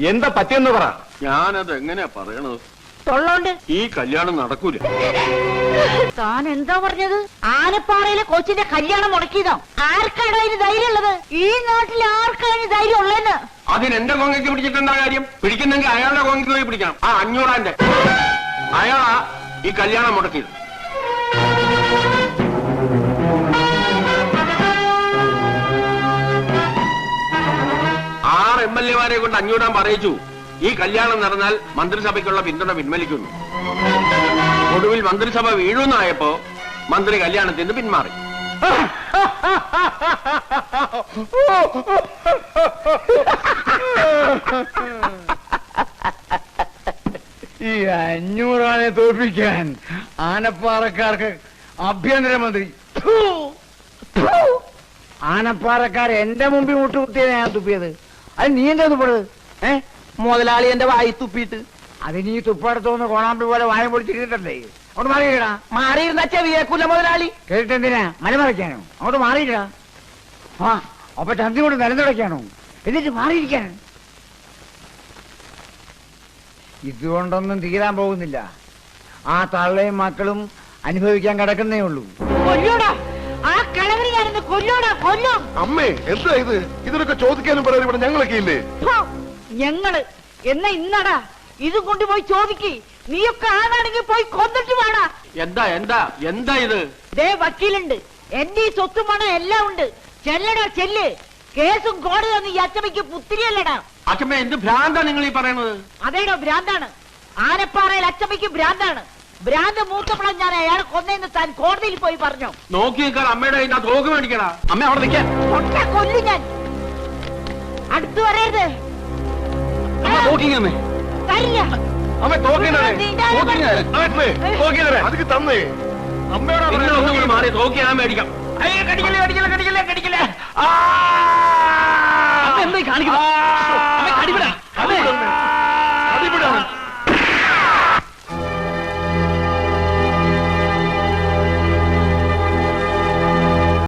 എന്താ പറ്റിയെന്ന് പറ. ഞാനത് എങ്ങനെയാ പറയണത്? തൊള്ളോണ്ട് ഈ കല്യാണം നടക്കൂല. താൻ എന്താ പറഞ്ഞത്? ആനപ്പാറയിലെ കൊച്ചിന്റെ കല്യാണം മുടക്കിയതോ? ആർക്കാണോ അതിന് ധൈര്യം ഉള്ളത്? ഈ നാട്ടിൽ ആർക്കാണ് ധൈര്യം ഉള്ളതെന്ന്? അതിന് എന്റെ കോങ്ങയ്ക്ക് പിടിച്ചിട്ടെന്താ കാര്യം? പിടിക്കുന്നെങ്കിൽ അയാളുടെ കോങ്ങയ്ക്ക് പോയി പിടിക്കണം. ആ 500 അയാളാ ഈ കല്യാണം മുടക്കിയത്. MLA മാരെ കൊണ്ട് 500 പറയിച്ചു. ഈ കല്യാണം നടന്നാൽ മന്ത്രിസഭയ്ക്കുള്ള പിന്തുണ പിൻവലിക്കുന്നു. ഒടുവിൽ മന്ത്രിസഭ വീഴുന്നായപ്പോ മന്ത്രി കല്യാണത്തിൽ നിന്ന് പിന്മാറി. ഈ 500 തോൽപ്പിക്കാൻ ആനപ്പാറക്കാർക്ക് ആഭ്യന്തരമന്ത്രി ആനപ്പാറക്കാർ എന്റെ മുമ്പിൽ മുട്ടുകുത്തിയാണ് ഞാൻ തുപ്പിയത്. അത് നീ എന്താ തുപ്പത്? മുതലാളി എന്റെ വായി തുപ്പിയിട്ട്. അത് നീ തുപ്പടത്തോന്ന് കോണാമ്പി പോലെ വായ പൊളിച്ചിരുന്നിട്ടല്ലേ? അങ്ങോട്ട് മാറിയിടാ. മാറിയിരുന്ന ചെവിയേക്കൂല മുതലാളി. കേട്ടിട്ടെന്തിനാ മലമറയ്ക്കാനോ? അങ്ങോട്ട് മാറിയിടാ. ആ അപ്പൊ ചന്തി കൊണ്ട് നിലനിടയ്ക്കാണോ? എന്നിട്ട് മാറിയിരിക്കാനോ? ഇതുകൊണ്ടൊന്നും തീരാൻ പോകുന്നില്ല. ആ തള്ളയും മക്കളും അനുഭവിക്കാൻ കിടക്കുന്നേ ഉള്ളൂ. കൊല്ലോടാ, ആ കളവരി ഞാനിന്ന് കൊല്ലോടാ, കൊല്ലും. അമ്മേ എന്താ ഇത്? ഇതിനൊക്കെ ചോദിക്കാനും പറയാനും ഇവിടെ ഞങ്ങളൊക്കെ ഇല്ലേ? ഞങ്ങള് എന്നാ ഇന്നടാ ഇതും കൊണ്ടുപോയി ചോദിക്ക്. നീയൊക്കെ ആണാണെങ്കിൽ പോയി കൊന്നിട്ട് വേണ. എന്താ എന്താ എന്താ ഇത്? ദേ വക്കീലുണ്ട്, എന്റെ ഈ സ്വത്തും പണം എല്ലാം ഉണ്ട്. ചെല്ലടാ ചെല്ല്. കേസും കോടതിയൊന്നും ഈ അച്ചമ്മയ്ക്ക് പുത്തിരിയല്ലടാ. അച്ഛമ്മ എന്ത് ഭ്രാന്താ നിങ്ങൾ ഈ പറയണത്? അതേടോ ഭ്രാന്താണ്. ആനപ്പാറയിൽ അച്ചമ്മയ്ക്ക് ഭ്രാന്താണ്. ഭ്രാന്ത് മൂത്തപ്പളം ഞാൻ അയാളെ കൊന്നേന്ന് താൻ കോടതിയിൽ പോയി പറഞ്ഞു. നോക്കി നിൽക്കാൻ അമ്മയുടെ കയ്യിൽ തോക്ക് മേടിക്കടാ. അമ്മ അവിടെ നിൽക്കാൻ. കൊല്ലു ഞാൻ. അടുത്തു വരരുത്. തരില്ല. അതൊക്കെ തന്നേ അമ്മയോട് മാറി തോക്കി ഞാൻ മേടിക്കാം. എന്തായി കാണിക്കുന്നത്?